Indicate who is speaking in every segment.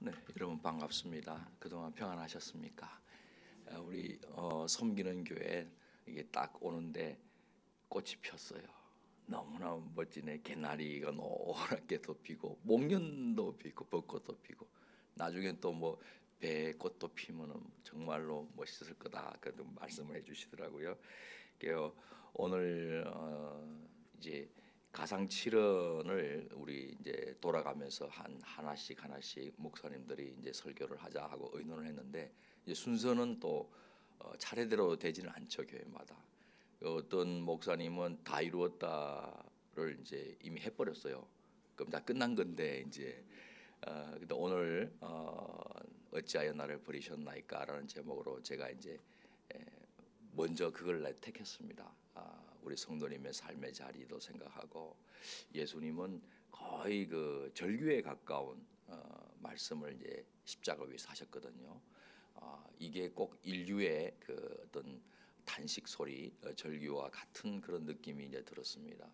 Speaker 1: 네, 여러분 반갑습니다. 그동안 평안하셨습니까? 우리 섬기는 교회 이게 딱 오는데 꽃이 폈어요. 너무나 멋지네. 개나리가 노랗게 덮이고 목련도 피고 벚꽃도 피고 나중에 또 뭐 배꽃도 피면은 정말로 멋있을 거다. 그런 말씀을 해주시더라고요. 그래서 오늘 이제 가상칠언을 우리 이제 돌아가면서 하나씩 목사님들이 이제 설교를 하자 하고 의논을 했는데 이제 순서는 또 차례대로 되지는 않죠, 교회마다. 어떤 목사님은 다 이루었다를 이제 이미 해버렸어요. 그럼 다 끝난 건데 이제 근데 오늘 어찌하여 나를 버리셨나이까라는 제목으로 제가 이제 먼저 그걸 택했습니다. 우리 성도님의 삶의 자리도 생각하고 예수님은 거의 그 절규에 가까운 말씀을 이제 십자가 위에서 하셨거든요. 이게 꼭 인류의 그 어떤 탄식 소리, 절규와 같은 그런 느낌이 이제 들었습니다.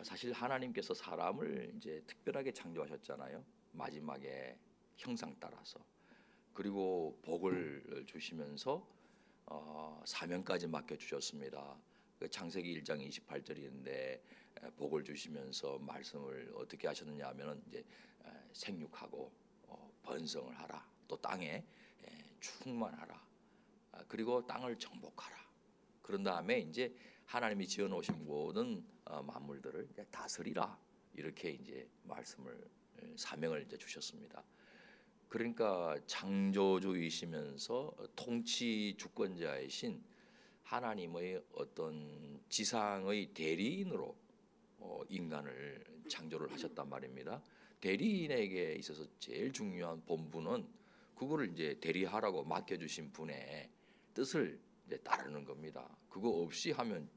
Speaker 1: 사실 하나님께서 사람을 이제 특별하게 창조하셨잖아요. 마지막에 형상 따라서. 그리고 복을 주시면서 사명까지 맡겨 주셨습니다. 그 창세기 1장 28절인데 복을 주시면서 말씀을 어떻게 하셨느냐 하면은 이제 생육하고 번성을 하라. 또 땅에 충만하라. 그리고 땅을 정복하라. 그런 다음에 이제 하나님이 지어 놓으신 모든 만물들을 이제 다스리라. 이렇게 이제 말씀을 사명을 이제 주셨습니다. 그러니까 창조주이시면서 통치 주권자이신 하나님의 어떤 지상의 대리인으로 인간을 창조를 하셨단 말입니다. 대리인에게 있어서 제일 중요한 본분은 그거를 이제 대리하라고 맡겨주신 분의 뜻을 이제 따르는 겁니다. 그거 없이 하면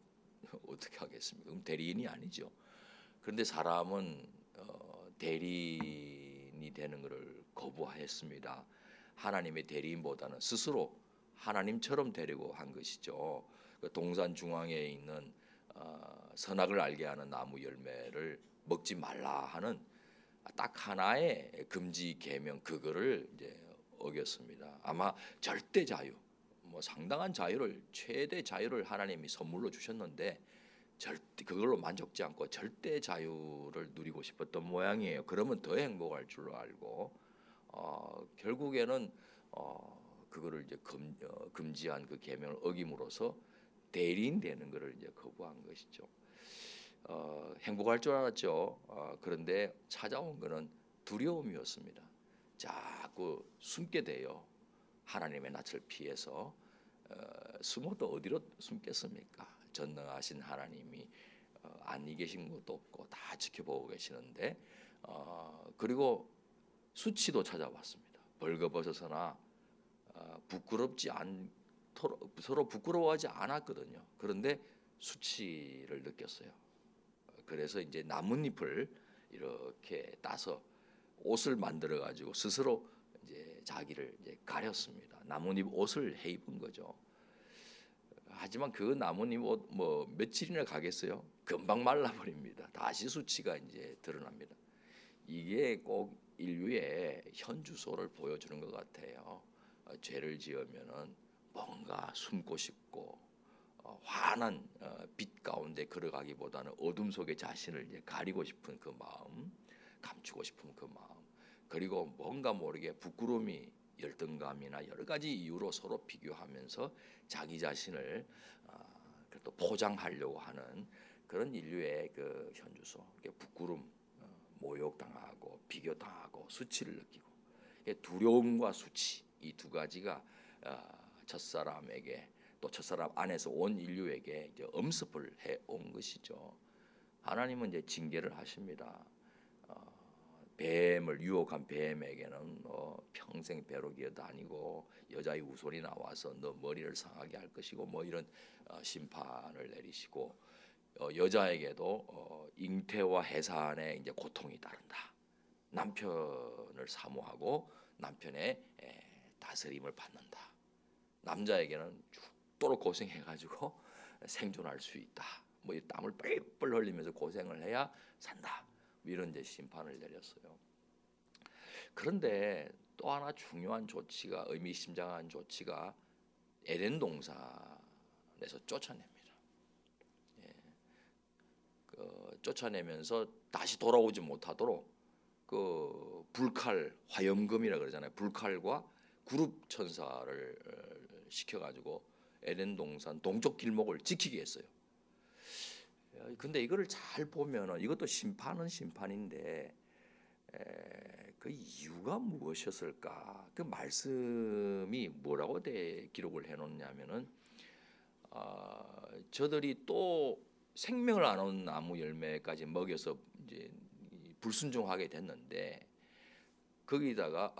Speaker 1: 어떻게 하겠습니까? 그럼 대리인이 아니죠. 그런데 사람은 대리인이 되는 것을 거부하였습니다. 하나님의 대리인보다는 스스로 하나님처럼 되려고 한 것이죠. 그 동산 중앙에 있는 선악을 알게 하는 나무 열매를 먹지 말라 하는 딱 하나의 금지 계명 그거를 이제 어겼습니다. 아마 절대 자유, 뭐 상당한 자유를 최대 자유를 하나님이 선물로 주셨는데 절대 그걸로 만족지 않고 절대 자유를 누리고 싶었던 모양이에요. 그러면 더 행복할 줄로 알고 결국에는 그거를 이제 금지한 그 계명을 어김으로써 대리인 되는 것을 이제 거부한 것이죠. 행복할 줄 알았죠. 그런데 찾아온 것은 두려움이었습니다. 자꾸 숨게 돼요. 하나님의 낯을 피해서 숨어도 어디로 숨겠습니까? 전능하신 하나님이 안이 계신 것도 없고 다 지켜보고 계시는데 그리고 수치도 찾아왔습니다. 벌거벗어서나 부끄럽지 않도록 서로 부끄러워하지 않았거든요. 그런데 수치를 느꼈어요. 그래서 이제 나뭇잎을 이렇게 따서 옷을 만들어 가지고 스스로 이제 자기를 이제 가렸습니다. 나뭇잎 옷을 해 입은 거죠. 하지만 그 나뭇잎 옷 뭐 며칠이나 가겠어요? 금방 말라버립니다. 다시 수치가 이제 드러납니다. 이게 꼭 인류의 현주소를 보여주는 것 같아요. 죄를 지으면은 뭔가 숨고 싶고 환한 빛 가운데 걸어가기보다는 어둠 속에 자신을 이제 가리고 싶은 그 마음, 감추고 싶은 그 마음, 그리고 뭔가 모르게 부끄러움이 열등감이나 여러 가지 이유로 서로 비교하면서 자기 자신을 또 포장하려고 하는 그런 인류의 그 현주소, 부끄러움, 모욕당하고 비교당하고 수치를 느끼고 두려움과 수치 이 두 가지가 첫사람에게 또 첫사람 안에서 온 인류에게 이제 엄습을 해온 것이죠. 하나님은 이제 징계를 하십니다. 뱀을 유혹한 뱀에게는 평생 배로 기어다니고 여자의 우솔이 나와서 너 머리를 상하게 할 것이고 뭐 이런 심판을 내리시고 여자에게도 잉태와 해산에 이제 고통이 따른다. 남편을 사모하고 남편의 다스림을 받는다. 남자에게는 죽도록 고생해가지고 생존할 수 있다. 뭐 이 땀을 뻘뻘 흘리면서 고생을 해야 산다. 이런 이제 심판을 내렸어요. 그런데 또 하나 중요한 조치가 의미심장한 조치가 에덴 동산에서 쫓아냅니다. 쫓아내면서 다시 돌아오지 못하도록 그 불칼 화염금이라 그러잖아요. 불칼과 구룹 천사를 시켜가지고 에덴 동산 동쪽 길목을 지키게 했어요. 근데 이거를 잘 보면은 이것도 심판은 심판인데 그 이유가 무엇이었을까? 그 말씀이 뭐라고 기록을 해놓냐면은 저들이 또 생명을 안 온 나무 열매까지 먹여서 이제 불순종하게 됐는데 거기다가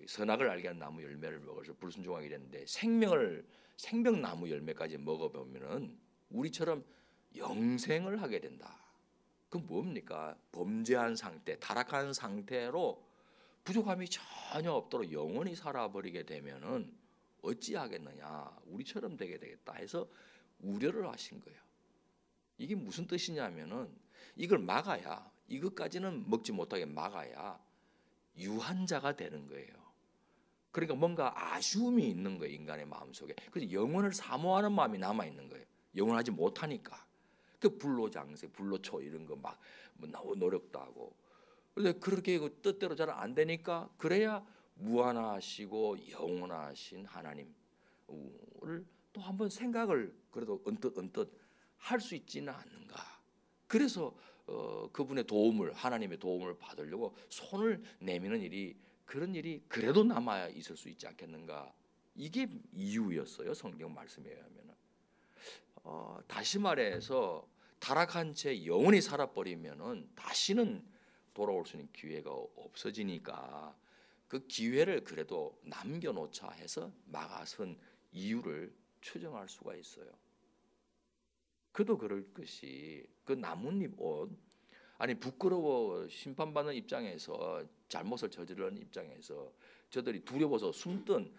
Speaker 1: 선악을 알게 하는 나무 열매를 먹어서 불순종하게 됐는데 생명나무 열매까지 먹어보면은 우리처럼 영생을 하게 된다. 그 뭡니까? 범죄한 상태, 타락한 상태로 부족함이 전혀 없도록 영원히 살아버리게 되면은 어찌하겠느냐? 우리처럼 되게 되겠다 해서 우려를 하신 거예요. 이게 무슨 뜻이냐면은 이걸 막아야, 이것까지는 먹지 못하게 막아야 유한자가 되는 거예요. 그러니까 뭔가 아쉬움이 있는 거예요, 인간의 마음속에. 그래서 영혼을 사모하는 마음이 남아 있는 거예요. 영원하지 못하니까. 그 불로장생, 불로초 이런 거 막 노력도 하고. 그런데 그렇게 뜻대로 잘 안 되니까 그래야 무한하시고 영원하신 하나님을 또 한번 생각을 그래도 언뜻 할 수 있지는 않는가. 그래서 그분의 도움을, 하나님의 도움을 받으려고 손을 내미는 일이, 그런 일이 그래도 남아 있을 수 있지 않겠는가. 이게 이유였어요. 성경 말씀에 의하면. 다시 말해서 타락한 채 영원히 살아버리면은 다시는 돌아올 수 있는 기회가 없어지니까 그 기회를 그래도 남겨놓자 해서 막아선 이유를 추정할 수가 있어요. 그도 그럴 것이 그 나뭇잎 옷, 아니 부끄러워 심판받는 입장에서, 잘못을 저지르는 입장에서 저들이 두려워서 숨든,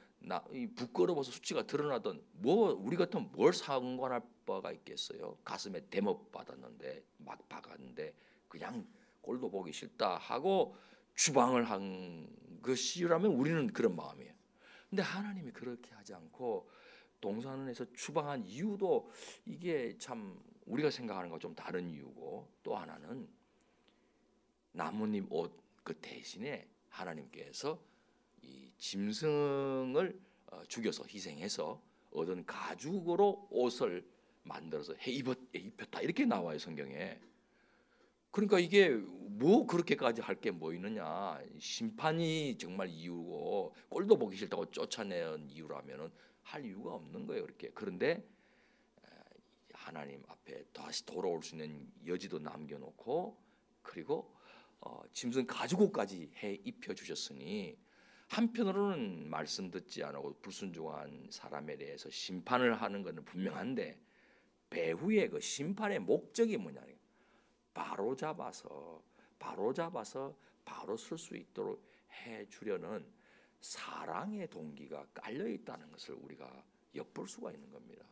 Speaker 1: 부끄러워서 수치가 드러나던 뭐 우리 같으면 뭘 상관할 바가 있겠어요. 가슴에 대못 받았는데, 막 박았는데 그냥 꼴도 보기 싫다 하고 추방을 한 것이라면 우리는 그런 마음이에요. 근데 하나님이 그렇게 하지 않고 동산에서 추방한 이유도 이게 참 우리가 생각하는 것과 좀 다른 이유고, 또 하나는 나뭇잎 옷 그 대신에 하나님께서 이 짐승을 죽여서 희생해서 얻은 가죽으로 옷을 만들어서 입혔다 이렇게 나와요, 성경에. 그러니까 이게 뭐 그렇게까지 할 게 뭐 있느냐. 심판이 정말 이유고 꼴도 보기 싫다고 쫓아낸 이유라면은 할 이유가 없는 거예요, 그렇게. 그런데 하나님 앞에 다시 돌아올 수 있는 여지도 남겨놓고, 그리고 짐승 가죽옷까지 해 입혀 주셨으니 한편으로는 말씀 듣지 않고 불순종한 사람에 대해서 심판을 하는 것은 분명한데, 배후에 그 심판의 목적이 뭐냐? 바로 잡아서 바로 설 수 있도록 해 주려는 사랑의 동기가 깔려 있다는 것을 우리가 엿볼 수가 있는 겁니다.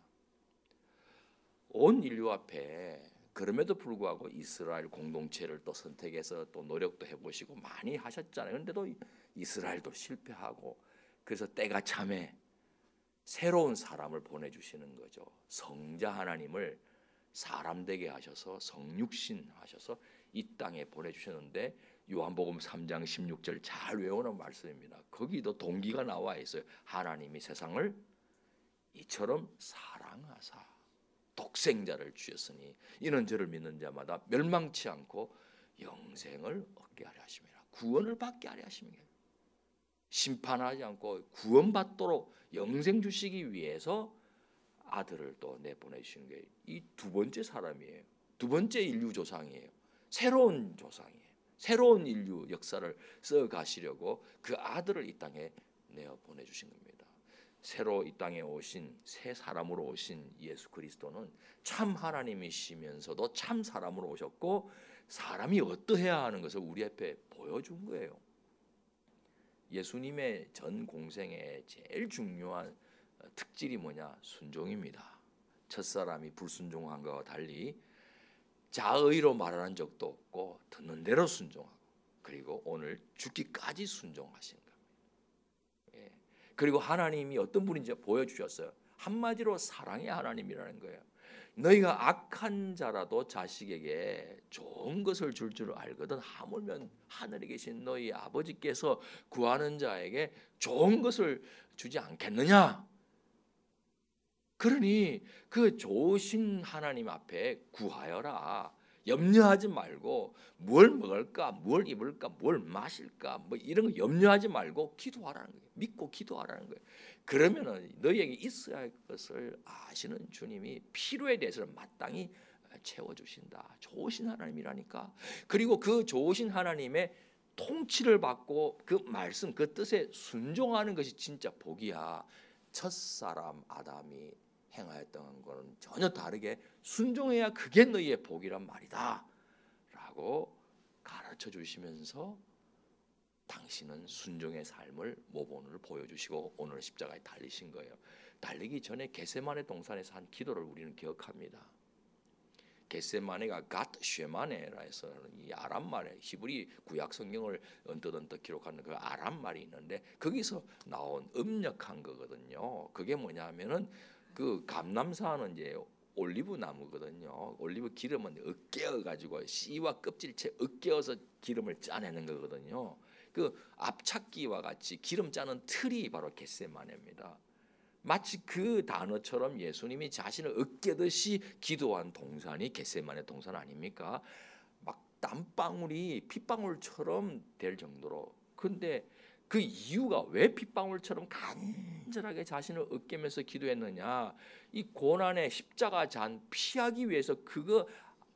Speaker 1: 온 인류 앞에 그럼에도 불구하고 이스라엘 공동체를 또 선택해서 또 노력도 해보시고 많이 하셨잖아요. 그런데도 이스라엘도 실패하고, 그래서 때가 참에 새로운 사람을 보내주시는 거죠. 성자 하나님을 사람 되게 하셔서 성육신 하셔서 이 땅에 보내주셨는데, 요한복음 3장 16절 잘 외우는 말씀입니다. 거기도 동기가 나와 있어요. 하나님이 세상을 이처럼 사랑하사 독생자를 주셨으니 이는 저를 믿는 자마다 멸망치 않고 영생을 얻게 하려 하심이라. 구원을 받게 하려 하심이라. 심판하지 않고 구원받도록 영생 주시기 위해서 아들을 또 내보내주시는 게 이 두 번째 사람이에요. 두 번째 인류 조상이에요. 새로운 조상이에요. 새로운 인류 역사를 써 가시려고 그 아들을 이 땅에 내어 보내주신 겁니다. 새로 이 땅에 오신 새 사람으로 오신 예수 그리스도는 참 하나님이시면서도 참 사람으로 오셨고, 사람이 어떠해야 하는 것을 우리 앞에 보여준 거예요. 예수님의 전 공생의 제일 중요한 특질이 뭐냐? 순종입니다. 첫사람이 불순종한 것과 달리 자의로 말하는 적도 없고 듣는 대로 순종하고, 그리고 오늘 죽기까지 순종하신 겁니다. 예. 그리고 하나님이 어떤 분인지 보여주셨어요. 한마디로 사랑의 하나님이라는 거예요. 너희가 악한 자라도 자식에게 좋은 것을 줄 줄 알거든 하물며 하늘에 계신 너희 아버지께서 구하는 자에게 좋은 것을 주지 않겠느냐. 그러니 그 좋으신 하나님 앞에 구하여라. 염려하지 말고 뭘 먹을까, 뭘 입을까, 뭘 마실까, 뭐 이런 거 염려하지 말고 기도하라는 거예요. 믿고 기도하라는 거예요. 그러면은 너희에게 있어야 할 것을 아시는 주님이 필요에 대해서는 마땅히 채워주신다. 좋으신 하나님이라니까. 그리고 그 좋으신 하나님의 통치를 받고 그 말씀, 그 뜻에 순종하는 것이 진짜 복이야. 첫사람 아담이 행하였던 것은 전혀 다르게 순종해야 그게 너희의 복이란 말이다 라고 가르쳐 주시면서 당신은 순종의 삶을 모본을 보여주시고 오늘 십자가에 달리신 거예요. 달리기 전에 겟세마네 동산에서 한 기도를 우리는 기억합니다. 겟세마네가 갓 쉐마네라 해서 이 아람 말에 히브리 구약 성경을 언뜻 기록하는 그 아람 말이 있는데 거기서 나온 음력한 거거든요. 그게 뭐냐면은 그 감람산은 이제 올리브 나무거든요. 올리브 기름은 으깨어 가지고 씨와 껍질채 으깨어서 기름을 짜내는 거거든요. 그 앞찾기와 같이 기름 짜는 틀이 바로 겟세마네입니다. 마치 그 단어처럼 예수님이 자신을 으깨듯이 기도한 동산이 겟세마네 동산 아닙니까? 막 땀방울이 핏방울처럼 될 정도로. 근데 그 이유가 왜 핏방울처럼 간절하게 자신을 으깨면서 기도했느냐? 이 고난의 십자가 잔 피하기 위해서 그거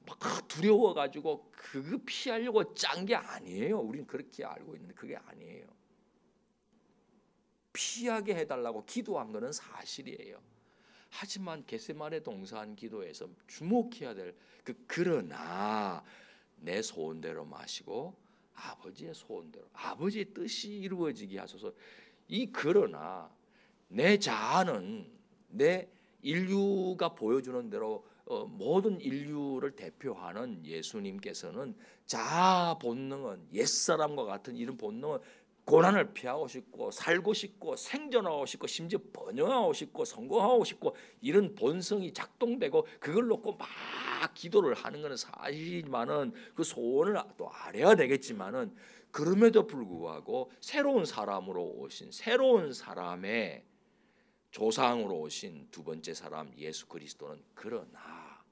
Speaker 1: 막 두려워 가지고 그거 피하려고 짠 게 아니에요. 우리는 그렇게 알고 있는데 그게 아니에요. 피하게 해달라고 기도한 것은 사실이에요. 하지만 겟세마네 동산 기도에서 주목해야 될 그러나 내 소원대로 마시고 아버지의 소원대로 아버지의 뜻이 이루어지게 하소서. 이 그러나 내 자아는 내 인류가 보여주는 대로 모든 인류를 대표하는 예수님께서는 자아 본능은 옛사람과 같은 이런 본능은 고난을 피하고 싶고 살고 싶고 생존하고 싶고 심지어 번영하고 싶고 성공하고 싶고 이런 본성이 작동되고 그걸 놓고 막 기도를 하는 것은 사실이지만은 그 소원을 또 아뢰야 되겠지만은 그럼에도 불구하고 새로운 사람으로 오신 새로운 사람의 조상으로 오신 두 번째 사람 예수 그리스도는 그러나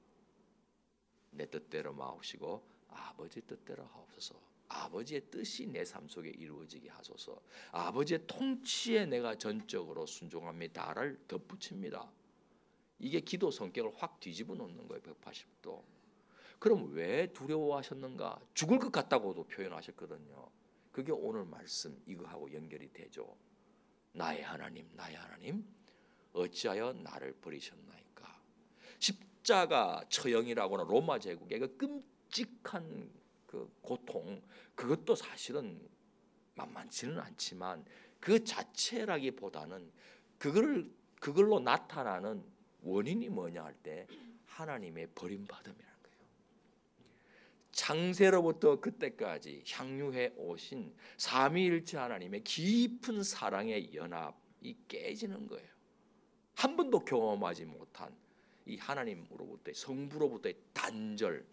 Speaker 1: 내 뜻대로 마옵시고 아버지 뜻대로 하옵소서. 아버지의 뜻이 내 삶 속에 이루어지게 하소서. 아버지의 통치에 내가 전적으로 순종합니다를 덧붙입니다. 이게 기도 성격을 확 뒤집어 놓는 거예요. 180도. 그럼 왜 두려워하셨는가? 죽을 것 같다고도 표현하셨거든요. 그게 오늘 말씀 이거하고 연결이 되죠. 나의 하나님, 나의 하나님, 어찌하여 나를 버리셨나이까? 십자가 처형이라고는 로마 제국의 그 끔찍한 그 고통, 그것도 사실은 만만치는 않지만 그 자체라기보다는 그걸로 나타나는 원인이 뭐냐 할 때 하나님의 버림받음이라는 거예요. 창세로부터 그때까지 향유해 오신 삼위일체 하나님의 깊은 사랑의 연합이 깨지는 거예요. 한 번도 경험하지 못한 이 하나님으로부터의 성부로부터의 단절,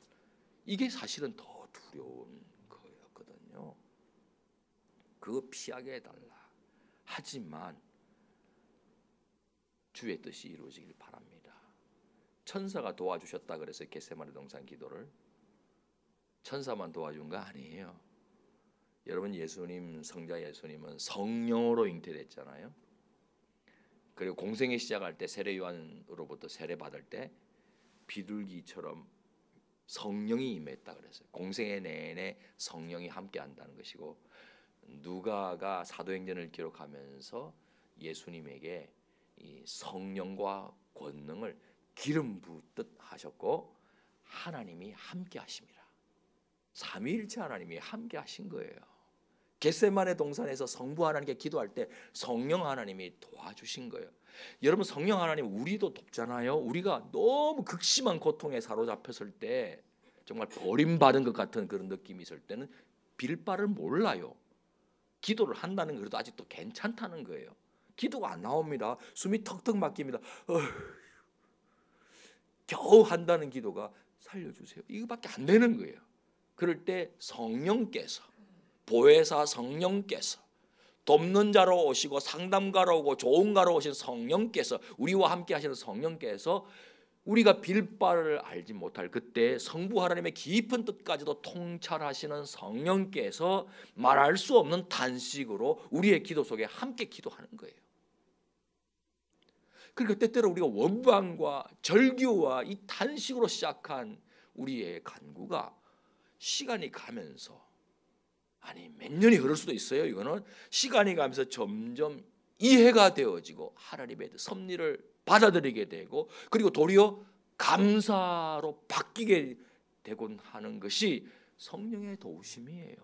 Speaker 1: 이게 사실은 더 두려운 거였거든요. 그거 피하게 해달라. 하지만 주의 뜻이 이루어지길 바랍니다. 천사가 도와주셨다 그래서 겟세마네 동산 기도를 천사만 도와준 거 아니에요. 여러분 예수님 성자 예수님은 성령으로 잉태됐잖아요. 그리고 공생애 시작할 때 세례 요한으로부터 세례 받을 때 비둘기처럼 성령이 임했다 그랬어요. 공생애 내내 성령이 함께한다는 것이고 누가가 사도행전을 기록하면서 예수님에게 이 성령과 권능을 기름 붓듯 하셨고 하나님이 함께하십니다. 삼위일체 하나님이 함께하신 거예요. 겟세마네 동산에서 성부 하나님께 기도할 때 성령 하나님이 도와주신 거예요. 여러분 성령 하나님 우리도 돕잖아요. 우리가 너무 극심한 고통에 사로잡혔을 때 정말 버림받은 것 같은 그런 느낌이 있을 때는 빌 바를 몰라요. 기도를 한다는 게 그래도 아직도 괜찮다는 거예요. 기도가 안 나옵니다. 숨이 턱턱 막힙니다. 겨우 한다는 기도가 살려주세요. 이거밖에 안 되는 거예요. 그럴 때 성령께서, 보혜사 성령께서, 돕는 자로 오시고 상담가로 오고 조언가로 오신 성령께서, 우리와 함께 하시는 성령께서 우리가 빌 바를 알지 못할 그때 성부 하나님의 깊은 뜻까지도 통찰하시는 성령께서 말할 수 없는 탄식으로 우리의 기도 속에 함께 기도하는 거예요. 그러니까 때때로 우리가 원망과 절규와 이 탄식으로 시작한 우리의 간구가 시간이 가면서, 아니 몇 년이 흐를 수도 있어요. 이거는 시간이 가면서 점점 이해가 되어지고 하나님의 섭리를 받아들이게 되고, 그리고 도리어 감사로 바뀌게 되곤 하는 것이 성령의 도우심이에요.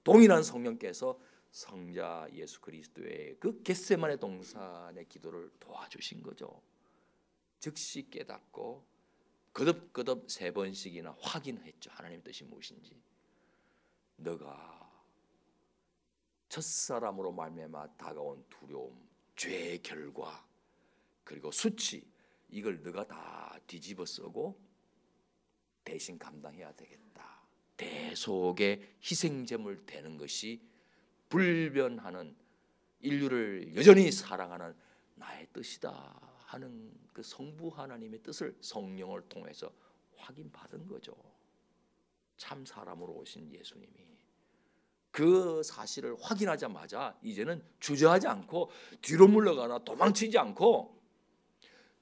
Speaker 1: 동일한 성령께서 성자 예수 그리스도의 그 겟세마네 동산의 기도를 도와주신 거죠. 즉시 깨닫고 거듭거듭 3번씩이나 확인했죠. 하나님의 뜻이 무엇인지. 너가 첫사람으로 말미암아 다가온 두려움, 죄의 결과, 그리고 수치, 이걸 너가 다 뒤집어 쓰고 대신 감당해야 되겠다. 대속의 희생제물 되는 것이 불변하는 인류를 여전히 사랑하는 나의 뜻이다 하는 그 성부 하나님의 뜻을 성령을 통해서 확인받은 거죠. 참 사람으로 오신 예수님이 그 사실을 확인하자마자 이제는 주저하지 않고 뒤로 물러가나 도망치지 않고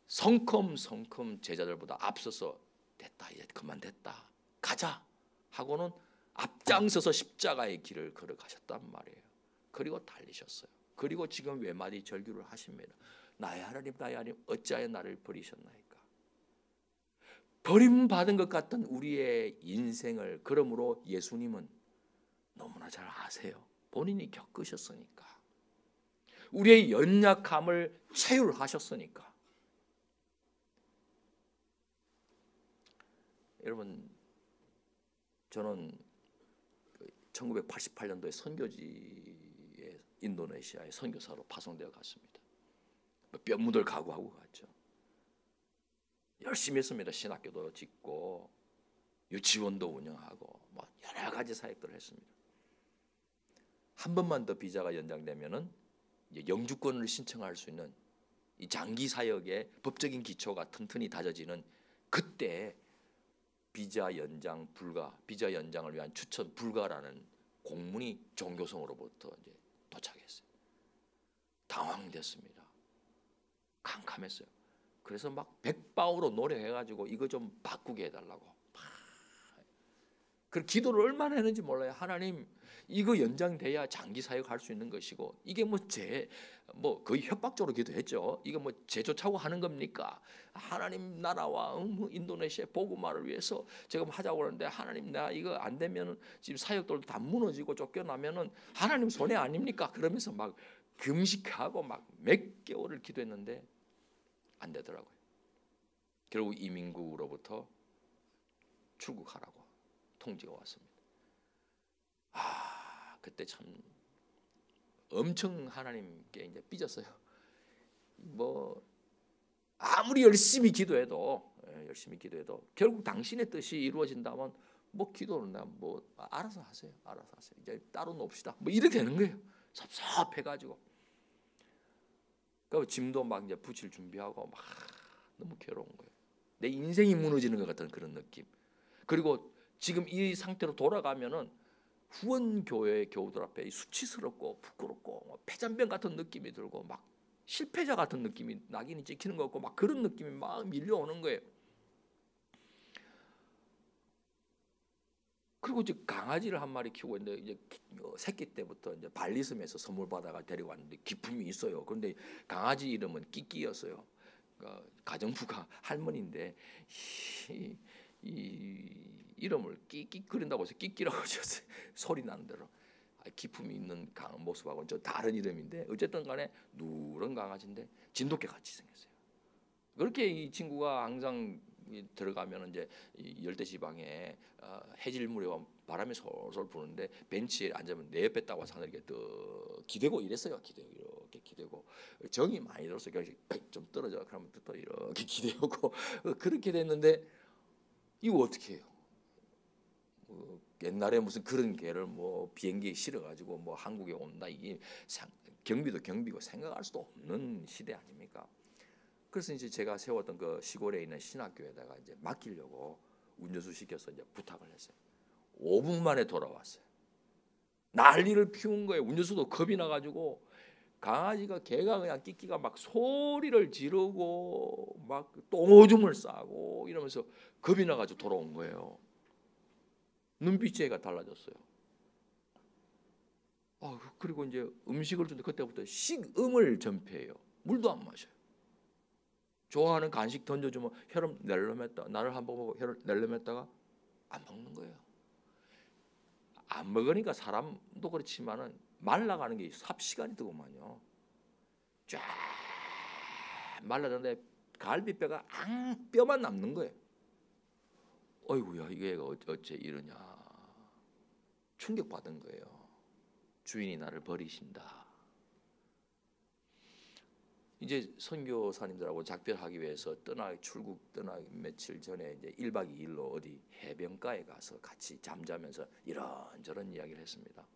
Speaker 1: 성큼성큼 제자들보다 앞서서 됐다, 이제 그만 됐다, 가자 하고는 앞장서서 십자가의 길을 걸어가셨단 말이에요. 그리고 달리셨어요. 그리고 지금 외마디 절규를 하십니다. 나의 하나님, 나의 하나님, 어찌하여 나를 버리셨나이까. 버림받은 것 같던 우리의 인생을 그러므로 예수님은 너무나 잘 아세요. 본인이 겪으셨으니까. 우리의 연약함을 체휼하셨으니까. 여러분, 저는 1988년도에 선교지에 인도네시아에 선교사로 파송되어 갔습니다. 뼈묻을 각오하고 갔죠. 열심히 했습니다. 신학교도 짓고 유치원도 운영하고 뭐 여러 가지 사역들을 했습니다. 한 번만 더 비자가 연장되면은 영주권을 신청할 수 있는 이 장기 사역의 법적인 기초가 튼튼히 다져지는 그때 비자 연장 불가, 비자 연장을 위한 추천 불가라는 공문이 종교성으로부터 이제 도착했어요. 당황됐습니다. 캄캄했어요. 그래서 막 백바우로 노력해가지고 이거 좀 바꾸게 해달라고. 그 기도를 얼마나 했는지 몰라요. 하나님, 이거 연장돼야 장기 사역할 수 있는 것이고, 이게 뭐 거의 협박적으로 기도했죠. 이거 뭐 제조차고 하는 겁니까? 하나님 나라와 인도네시아 복음화를 위해서 지금 하자고 그러는데, 하나님 나 이거 안 되면은 지금 사역들도 다 무너지고 쫓겨나면은 하나님 손해 아닙니까? 그러면서 막 금식하고 막 몇 개월을 기도했는데 안 되더라고요. 결국 이민국으로부터 출국하라고 통지가 왔습니다. 그때 참 엄청 하나님께 이제 삐졌어요. 뭐 아무리 열심히 기도해도 결국 당신의 뜻이 이루어진다면 뭐 기도는 뭐 알아서 하세요. 이제 따로 놉시다. 뭐 이렇게 되는 거예요. 섭섭해가지고. 그 짐도 막 이제 붙일 준비하고 막 너무 괴로운 거예요. 내 인생이 무너지는 것 같은 그런 느낌. 그리고 지금 이 상태로 돌아가면은 후원 교회 교우들 앞에 수치스럽고 부끄럽고 폐잔병 같은 느낌이 들고 막 실패자 같은 느낌이 낙인이 찍히는 것 같고 막 그런 느낌이 막 밀려오는 거예요. 그리고 이제 강아지를 한 마리 키우고 있는데 이제 새끼 때부터 이제 발리섬에서 선물 받아가 데리고 왔는데 기품이 있어요. 그런데 강아지 이름은 끼끼였어요. 그러니까 가정부가 할머니인데 이 이름을 끼끼거린다고 해서 끼끼라고 지었어요. 소리 나는 대로. 기품이 있는 모습하고는 저 다른 이름인데 어쨌든 간에 누런 강아지인데 진돗개 같이 생겼어요. 그렇게 이 친구가 항상 들어가면 이제 열대 지방에 해질물에 바람이 솔솔 부는데 벤치에 앉으면 내 옆에 딱 와서 이렇게 또 기대고 이랬어요. 기대고 이렇게 기대고 정이 많이 들어서 좀 떨어져. 그러면 또 이렇게 기대고 그렇게 됐는데 이거 어떻게 해요? 뭐 옛날에 무슨 그런 개를 뭐 비행기에 실어가지고 뭐 한국에 온다 이게 경비도 경비고 생각할 수도 없는 시대 아닙니까? 그래서 이제 제가 세웠던 그 시골에 있는 신학교에다가 이제 맡기려고 운전수 시켜서 이제 부탁을 했어요. 5분 만에 돌아왔어요. 난리를 피운 거예요. 운전수도 겁이 나가지고 강아지가 개가 그냥 끽끼가 막 소리를 지르고 막 똥오줌을 싸고 이러면서 겁이 나가지고 돌아온 거예요. 눈빛이 달라졌어요. 그리고 이제 음식을 주는데 그때부터 식음을 전폐해요. 물도 안 마셔요. 좋아하는 간식 던져주면 혀를 낼름했다. 나를 한번 보고 혀를 낼름했다가 안 먹는 거예요. 안 먹으니까 사람도 그렇지만은 말라가는 게 삽시간이 되고만요. 쫙 말라졌는데 갈비뼈가 뼈만 남는 거예요. 어이구야 이게 어째 이러냐. 충격받은 거예요. 주인이 나를 버리신다. 이제 선교사님들하고 작별하기 위해서 출국 떠나기 며칠 전에 이제 1박 2일로 어디 해변가에 가서 같이 잠자면서 이런저런 이야기를 했습니다.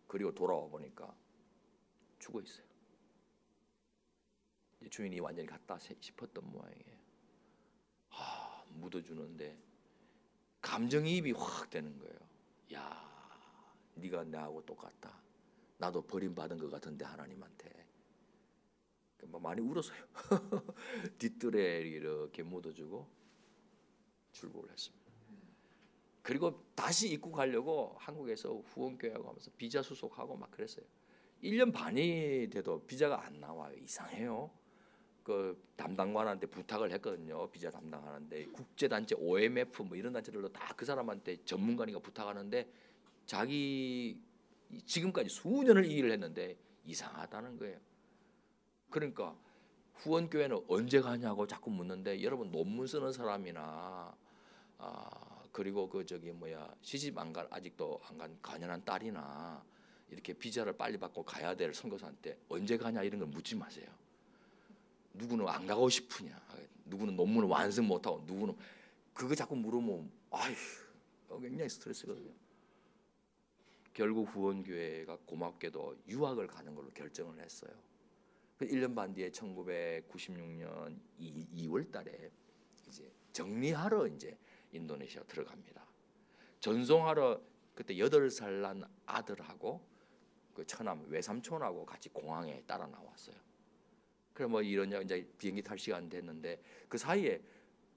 Speaker 1: 그리고 돌아와 보니까 죽어 있어요. 주인이 완전히 갔다 싶었던 모양이에요. 묻어주는데 감정이입이 확 되는 거예요. 야, 네가 나하고 똑같다. 나도 버림받은 것 같은데 하나님한테. 많이 울었어요. 뒷뜰에 이렇게 묻어주고 출국을 했습니다. 그리고 다시 입국하려고 한국에서 후원교회하고 하면서 비자 수속하고 막 그랬어요. 1년 반이 돼도 비자가 안 나와요. 이상해요. 그 담당관한테 부탁을 했거든요. 비자 담당하는데 국제단체 OMF 뭐 이런 단체들도 다 그 사람한테 전문가니까 부탁하는데 자기 지금까지 수년을 이 일을 했는데 이상하다는 거예요. 그러니까 후원교회는 언제 가냐고 자꾸 묻는데 여러분 논문 쓰는 사람이나 그리고 시집 안 간 아직도 안 간 가난한 딸이나 이렇게 비자를 빨리 받고 가야 될 선교사한테 언제 가냐 이런 걸 묻지 마세요. 누구는 안 가고 싶으냐, 누구는 논문을 완성 못하고 누구는 그거 자꾸 물으면 굉장히 스트레스거든요. 결국 후원교회가 고맙게도 유학을 가는 걸로 결정을 했어요. 1년 반 뒤에 1996년 2월 달에 이제 정리하러 이제 인도네시아 들어갑니다. 전송하러 그때 8살 난 아들하고 그 처남 외삼촌하고 같이 공항에 따라 나왔어요. 그래 뭐 이러냐 이제 비행기 탈 시간 됐는데 그 사이에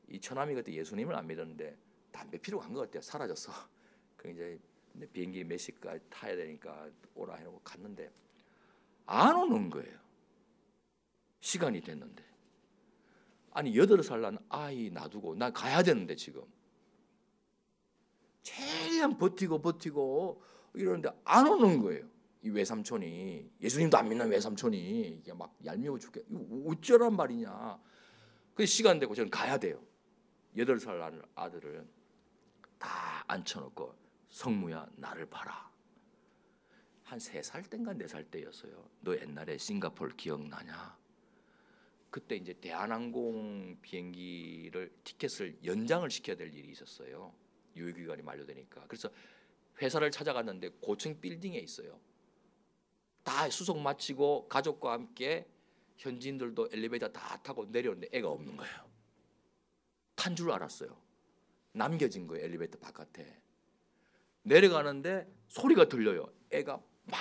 Speaker 1: 이 처남이 그때 예수님을 안 믿었는데 담배 피러 간 것 같아요. 사라졌어. 그 이제 비행기 몇 시까지 타야 되니까 오라 해놓고 갔는데 안 오는 거예요. 시간이 됐는데. 아니 8살 난 아이 놔두고 나 가야 되는데 지금 최대한 버티고 이러는데 안 오는 거예요. 이 외삼촌이 예수님도 안 믿는 외삼촌이 이게 막 얄미워 죽게 어쩌란 말이냐. 그 시간 되고 저는 가야 돼요. 8살 난 아들을 다 앉혀놓고 성무야 나를 봐라. 한 3살 땐가 4살 때였어요. 너 옛날에 싱가포르 기억나냐? 그때 이제 대한항공 비행기를 티켓을 연장을 시켜야 될 일이 있었어요. 유효기간이 만료되니까. 그래서 회사를 찾아갔는데 고층 빌딩에 있어요. 다 수속 마치고 가족과 함께 현지인들도 엘리베이터 다 타고 내려오는데 애가 없는 거예요. 탄 줄 알았어요. 남겨진 거예요. 엘리베이터 바깥에. 내려가는데 소리가 들려요. 애가 막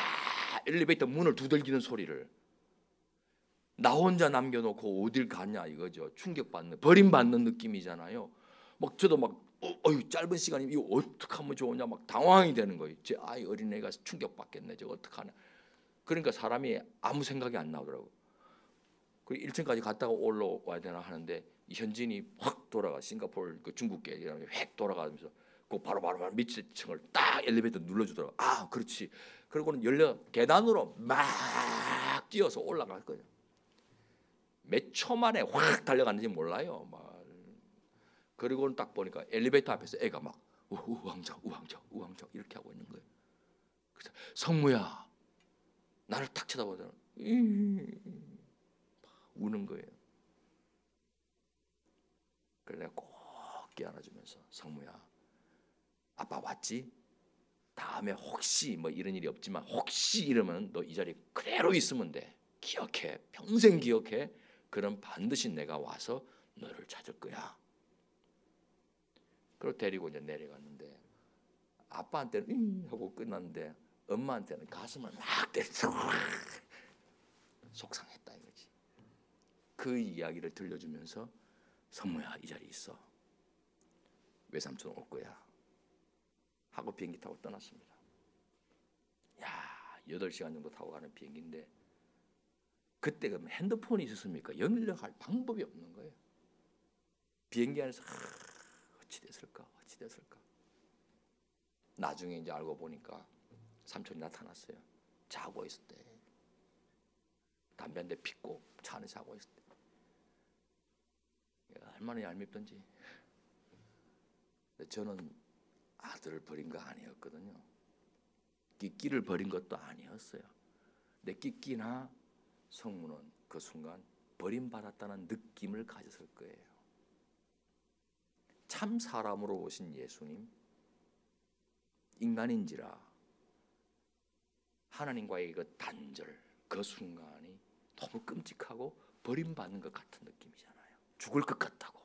Speaker 1: 엘리베이터 문을 두들기는 소리를. 나 혼자 남겨놓고 어딜 가냐 이거죠. 충격받는 버림받는 느낌이잖아요. 막 저도 막 짧은 시간이 이거 어떻게 하면 좋으냐 막 당황이 되는 거예요. 제 아이 어린애가 충격받겠네. 저거 어떡하냐. 그러니까 사람이 아무 생각이 안 나오더라고. 그 1층까지 갔다가 올라와야 되나 하는데 현진이 확 돌아가. 싱가포르 그 중국계 획 돌아가면서 그 바로 밑에 층을 딱 엘리베이터 눌러주더라고. 그렇지. 그리고는 계단으로 막 뛰어서 올라갈 거예요. 몇 초 만에 확 달려갔는지 몰라요. 그리고는 딱 보니까 엘리베이터 앞에서 애가 막 우왕좌 우왕좌 이렇게 하고 있는 거예요. 그래서 성무야, 나를 딱 쳐다보더니 우는 거예요. 그래서 내가 꼭 깨안아주면서 성무야, 아빠 왔지? 다음에 혹시 뭐 이런 일이 없지만 혹시 이러면 너 이 자리에 그대로 있으면 돼. 기억해, 평생 기억해. 그럼 반드시 내가 와서 너를 찾을 거야. 그리고 데리고 이제 내려갔는데 아빠한테는 하고 끝났는데 엄마한테는 가슴을 막 때렸어. 속상했다 이거지. 그 이야기를 들려주면서 성모야, 이 자리에 있어. 외삼촌 올 거야 하고 비행기 타고 떠났습니다. 야, 8시간 정도 타고 가는 비행기인데 그때 그럼 핸드폰이 있었습니까? 연락할 방법이 없는 거예요. 비행기 안에서 어찌 됐을까? 나중에 이제 알고 보니까 삼촌이 나타났어요. 자고 있었대. 담배 한 대 피고 차 안에 자고 있었대. 얼마나 얄밉던지. 저는 아들을 버린 거 아니었거든요. 끼끼를 버린 것도 아니었어요. 내 끼끼나 성무는 그 순간 버림받았다는 느낌을 가졌을 거예요. 참 사람으로 오신 예수님, 인간인지라 하나님과의 그 단절, 그 순간이 너무 끔찍하고 버림받는 것 같은 느낌이잖아요. 죽을 것 같다고.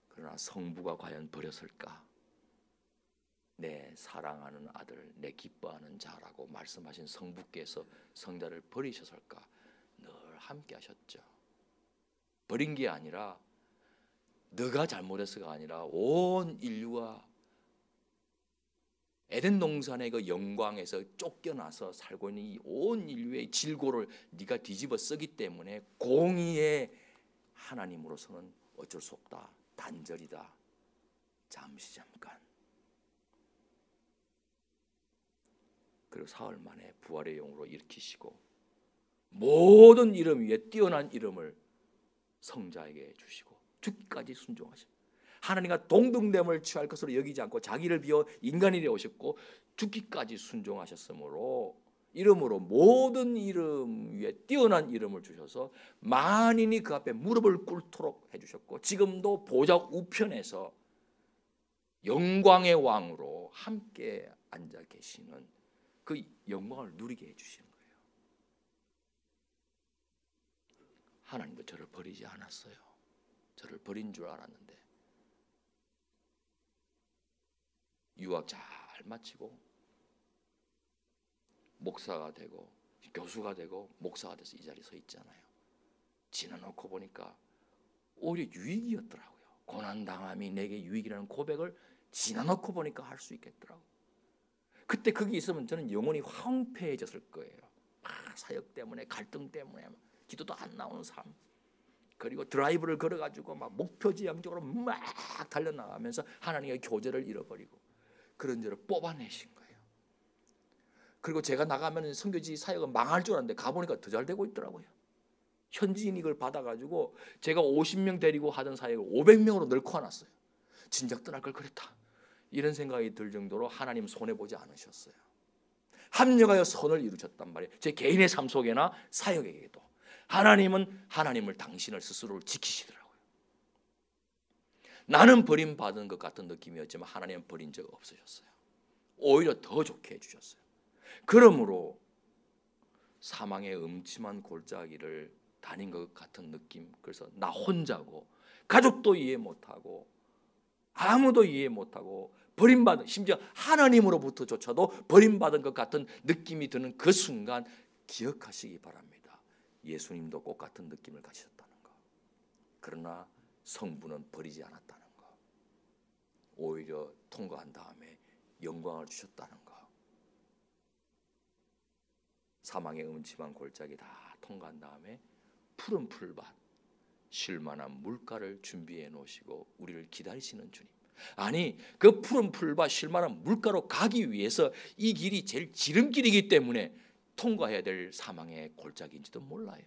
Speaker 1: 그러나 성부가 과연 버렸을까? 내 사랑하는 아들, 내 기뻐하는 자라고 말씀하신 성부께서 성자를 버리셨을까? 늘 함께 하셨죠. 버린 게 아니라 너가 잘못해서가 아니라 온 인류가 에덴 동산의 그 영광에서 쫓겨나서 살고 있는 이 온 인류의 질고를 네가 뒤집어 쓰기 때문에 공의의 하나님으로서는 어쩔 수 없다. 단절이다. 잠깐. 그리고 사흘 만에 부활의 영으로 일으키시고 모든 이름 위에 뛰어난 이름을 성자에게 주시고 죽기까지 순종하십니다. 하나님과 동등됨을 취할 것으로 여기지 않고 자기를 비워 인간이 되어 오셨고 죽기까지 순종하셨으므로 이름으로 모든 이름 위에 뛰어난 이름을 주셔서 만인이 그 앞에 무릎을 꿇도록 해주셨고 지금도 보좌 우편에서 영광의 왕으로 함께 앉아 계시는 그 영광을 누리게 해주시는 거예요. 하나님도 저를 버리지 않았어요. 저를 버린 줄 알았는데 유학 잘 마치고 목사가 되고 교수가 되고 목사가 돼서 이 자리에 서 있잖아요. 지나놓고 보니까 오히려 유익이었더라고요. 고난당함이 내게 유익이라는 고백을 지나놓고 보니까 할 수 있겠더라고요. 그때 거기 있으면 저는 영혼이 황폐해졌을 거예요. 사역 때문에 갈등 때문에 기도도 안 나오는 삶. 그리고 드라이브를 걸어가지고 막 목표지향적으로 막 달려나가면서 하나님의 교제를 잃어버리고 그런 저를 뽑아내신 거예요. 그리고 제가 나가면 선교지 사역은 망할 줄 알았는데 가보니까 더 잘 되고 있더라고요. 현지인 이걸 받아가지고 제가 50명 데리고 하던 사역을 500명으로 늘고 놨어요. 진작 떠날 걸 그랬다. 이런 생각이 들 정도로 하나님 손해보지 않으셨어요. 합력하여 선을 이루셨단 말이에요. 제 개인의 삶 속에나 사역에게도 하나님은 하나님을 당신을 스스로를 지키시더라고요. 나는 버림받은 것 같은 느낌이었지만 하나님은 버린 적 없으셨어요. 오히려 더 좋게 해주셨어요. 그러므로 사망의 음침한 골짜기를 다닌 것 같은 느낌, 그래서 나 혼자고 가족도 이해 못하고 아무도 이해 못하고 버림받은, 심지어 하나님으로부터조차도 버림받은 것 같은 느낌이 드는 그 순간 기억하시기 바랍니다. 예수님도 똑같은 느낌을 가지셨다는 거. 그러나 성부는 버리지 않았다는 거. 오히려 통과한 다음에 영광을 주셨다는 거. 사망의 음침한 골짜기 다 통과한 다음에 푸른 풀밭, 쉴만한 물가를 준비해 놓으시고 우리를 기다리시는 주님. 아니, 그 푸른 풀밭 쉴만한 물가로 가기 위해서 이 길이 제일 지름길이기 때문에 통과해야 될 사망의 골짜기인지도 몰라요.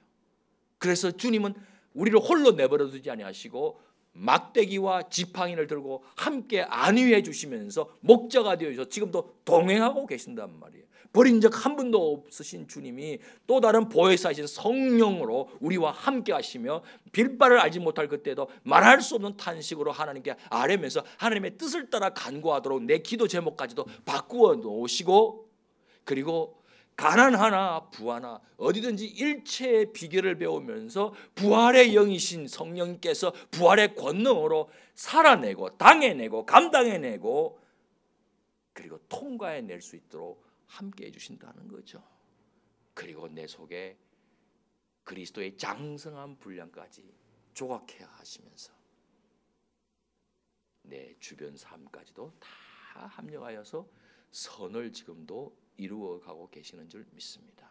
Speaker 1: 그래서 주님은 우리를 홀로 내버려 두지 아니하시고 막대기와 지팡이를 들고 함께 안위해 주시면서 목자가 되어 주셔서 지금도 동행하고 계신단 말이에요. 버린 적 한 번도 없으신 주님이 또 다른 보혜사이신 성령으로 우리와 함께 하시며 빌바를 알지 못할 그때도 말할 수 없는 탄식으로 하나님께 아뢰면서 하나님의 뜻을 따라 간구하도록 내 기도 제목까지도 바꾸어 놓으시고, 그리고 가난하나 부하나 어디든지 일체의 비결을 배우면서 부활의 영이신 성령께서 부활의 권능으로 살아내고 당해내고 감당해내고 그리고 통과해낼 수 있도록 함께해 주신다는 거죠. 그리고 내 속에 그리스도의 장성한 분량까지 조각해 하시면서 내 주변 삶까지도 다 합력하여서 선을 지금도 이루어가고 계시는 줄 믿습니다.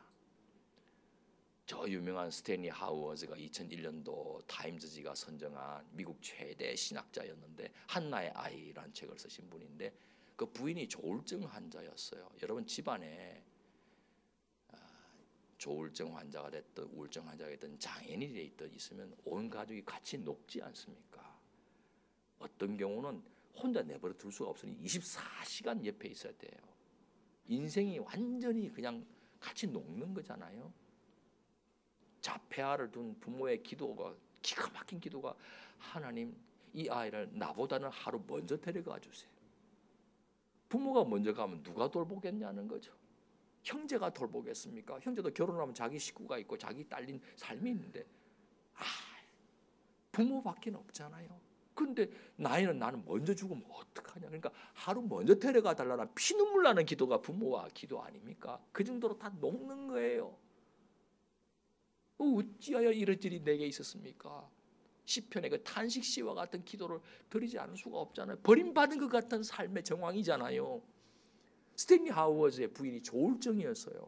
Speaker 1: 저 유명한 스탠리 하우어즈가 2001년도 타임즈지가 선정한 미국 최대 신학자였는데 한나의 아이라는 책을 쓰신 분인데 그 부인이 조울증 환자였어요. 여러분 집안에 조울증 환자가 됐든 우울증 환자가 됐든 장애인이 됐든 있으면 온 가족이 같이 녹지 않습니까? 어떤 경우는 혼자 내버려 둘 수가 없으니 24시간 옆에 있어야 돼요. 인생이 완전히 그냥 같이 녹는 거잖아요. 자폐아를 둔 부모의 기도가, 기가 막힌 기도가, 하나님 이 아이를 나보다는 하루 먼저 데려가 주세요. 부모가 먼저 가면 누가 돌보겠냐는 거죠. 형제가 돌보겠습니까? 형제도 결혼하면 자기 식구가 있고 자기 딸린 삶이 있는데 부모밖에 없잖아요. 그런데 나는 먼저 죽으면 어떡하냐. 그러니까 하루 먼저 데려가 달라는 피눈물 나는 기도가 부모와 기도 아닙니까? 그 정도로 다 녹는 거예요. 어찌하여 이럴 일이 내게 있었습니까? 시편의 그 탄식시와 같은 기도를 드리지 않을 수가 없잖아요. 버림받은 것 같은 삶의 정황이잖아요. 스탠리 하우어즈의 부인이 조울증이었어요.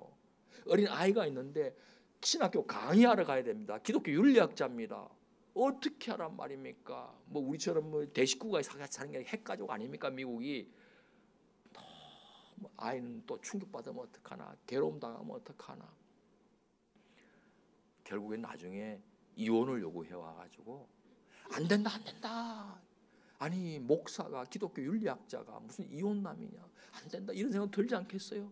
Speaker 1: 어린 아이가 있는데 신학교 강의하러 가야 됩니다. 기독교 윤리학자입니다. 어떻게 하란 말입니까? 뭐 우리처럼 뭐 대식구가 사는 게 핵가족 아닙니까? 미국이. 너무 아이는 또 충격받으면 어떡하나, 괴로움 당하면 어떡하나. 결국엔 나중에 이혼을 요구해 와가지고 안 된다. 아니 목사가 기독교 윤리학자가 무슨 이혼남이냐, 안 된다 이런 생각 들지 않겠어요?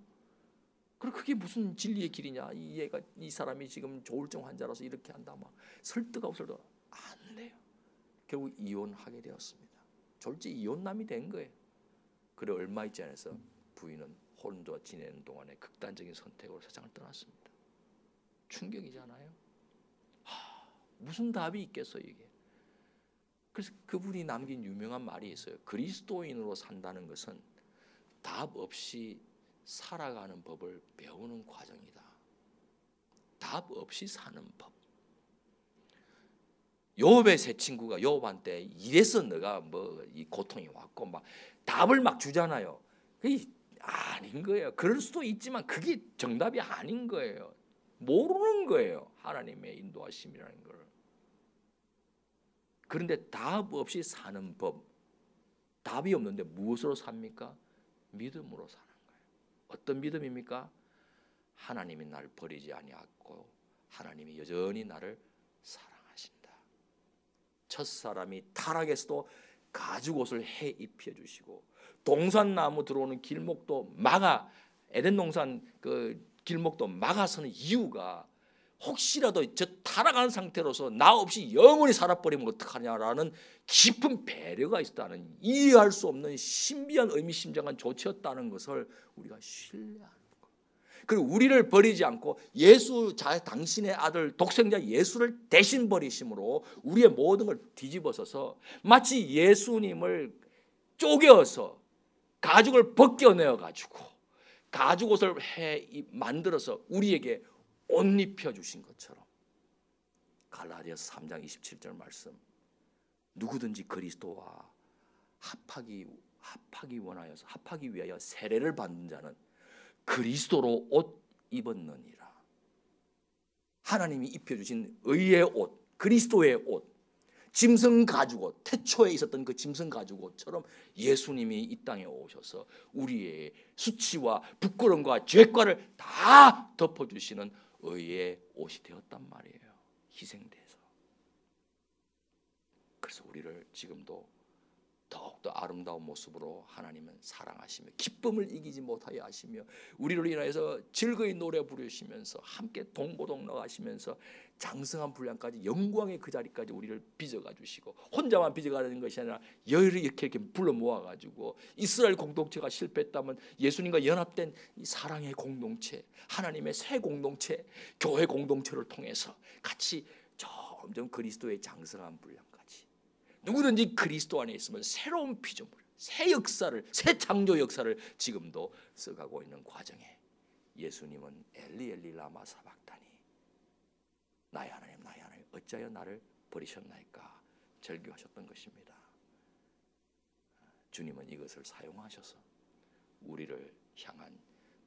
Speaker 1: 그리고 그게 무슨 진리의 길이냐, 이 사람이 지금 조울증 환자라서 이렇게 한다 막 설득하고 안 돼요. 결국 이혼하게 되었습니다. 졸지 이혼남이 된 거예요. 그래 얼마 있지 않아서 부인은 혼자 지내는 동안에 극단적인 선택으로 세상을 떠났습니다. 충격이잖아요. 무슨 답이 있겠어요 이게. 그래서 그분이 남긴 유명한 말이 있어요. 그리스도인으로 산다는 것은 답 없이 살아가는 법을 배우는 과정이다. 답 없이 사는 법. 요업의 세 친구가 요업한테 이래서 너가 뭐 이 고통이 왔고 막 답을 막 주잖아요. 그게 아닌 거예요. 그럴 수도 있지만 그게 정답이 아닌 거예요. 모르는 거예요. 하나님의 인도하심이라는 걸. 그런데 답 없이 사는 법, 답이 없는데 무엇으로 삽니까? 믿음으로 사는 거예요. 어떤 믿음입니까? 하나님이 나를 버리지 아니하고 하나님이 여전히 나를 사랑하신다. 첫사람이 타락에서도 가죽옷을 해 입혀주시고 동산나무 들어오는 길목도 에덴 동산 그 길목도 막아서는 이유가 혹시라도 저 타락한 상태로서 나 없이 영원히 살아버리면 어떡하냐라는 깊은 배려가 있었다는, 이해할 수 없는 신비한 의미심장한 조치였다는 것을 우리가 신뢰하는 것. 그리고 우리를 버리지 않고 당신의 아들 독생자 예수를 대신 버리심으로 우리의 모든 걸 뒤집어서서 마치 예수님을 쪼개어서 가죽을 벗겨내어 가지고 가죽옷을 만들어서 우리에게 옷 입혀 주신 것처럼, 갈라디아서 3장 27절 말씀, 누구든지 그리스도와 합하기 위하여 세례를 받는 자는 그리스도로 옷 입었느니라. 하나님이 입혀주신 의의 옷, 그리스도의 옷, 짐승 가죽옷, 태초에 있었던 그 짐승 가죽옷처럼 예수님이 이 땅에 오셔서 우리의 수치와 부끄러움과 죄과를 다 덮어주시는 의의 옷이 되었단 말이에요. 희생돼서. 그래서 우리를 지금도 더욱더 아름다운 모습으로 하나님은 사랑하시며 기쁨을 이기지 못하여 하시며 우리를 인하여서 즐거이 노래 부르시면서 함께 동고동락 하시면서 장성한 분량까지 영광의 그 자리까지 우리를 빚어가 주시고 혼자만 빚어가는 것이 아니라 여를 이렇게 불러 모아가지고 이스라엘 공동체가 실패했다면 예수님과 연합된 이 사랑의 공동체, 하나님의 새 공동체, 교회 공동체를 통해서 같이 점점 그리스도의 장성한 분량까지 누구든지 그리스도 안에 있으면 새로운 피조물, 새 역사를, 새 창조 역사를 지금도 써가고 있는 과정에 예수님은 엘리 엘리 라마 사박다니 나의 하나님 나의 하나님 어찌하여 나를 버리셨나이까 절규하셨던 것입니다. 주님은 이것을 사용하셔서 우리를 향한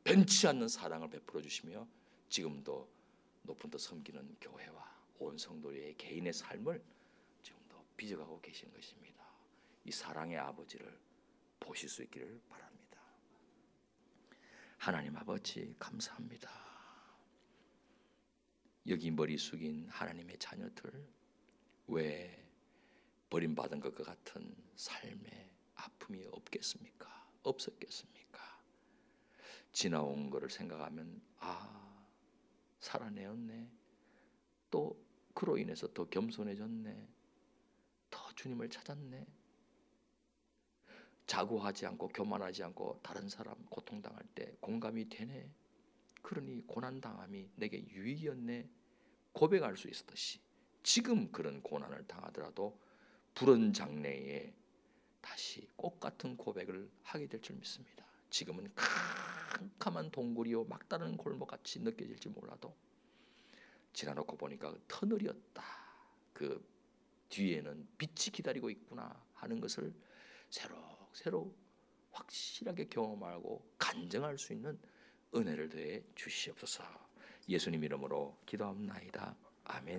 Speaker 1: 변치 않는 사랑을 베풀어 주시며 지금도 높은 데 섬기는 교회와 온 성도의 개인의 삶을 빚어가고 계신 것입니다. 이 사랑의 아버지를 보실 수 있기를 바랍니다. 하나님 아버지 감사합니다. 여기 머리 숙인 하나님의 자녀들 왜 버림받은 것과 같은 삶의 아픔이 없겠습니까? 없었겠습니까? 지나온 것을 생각하면 살아내었네. 또 그로 인해서 더 겸손해졌네. 더 주님을 찾았네. 자고하지 않고 교만하지 않고 다른 사람 고통당할 때 공감이 되네. 그러니 고난당함이 내게 유익이었네. 고백할 수 있었듯이 지금 그런 고난을 당하더라도 부른 장래에 다시 꽃같은 고백을 하게 될 줄 믿습니다. 지금은 캄캄한 동굴이요 막다른 골목같이 느껴질지 몰라도 지나놓고 보니까 터널이었다. 그 뒤에는 빛이 기다리고 있구나 하는 것을 새로 확실하게 경험하고 간증할 수 있는 은혜를 더해 주시옵소서. 예수님 이름으로 기도합나이다. 아멘.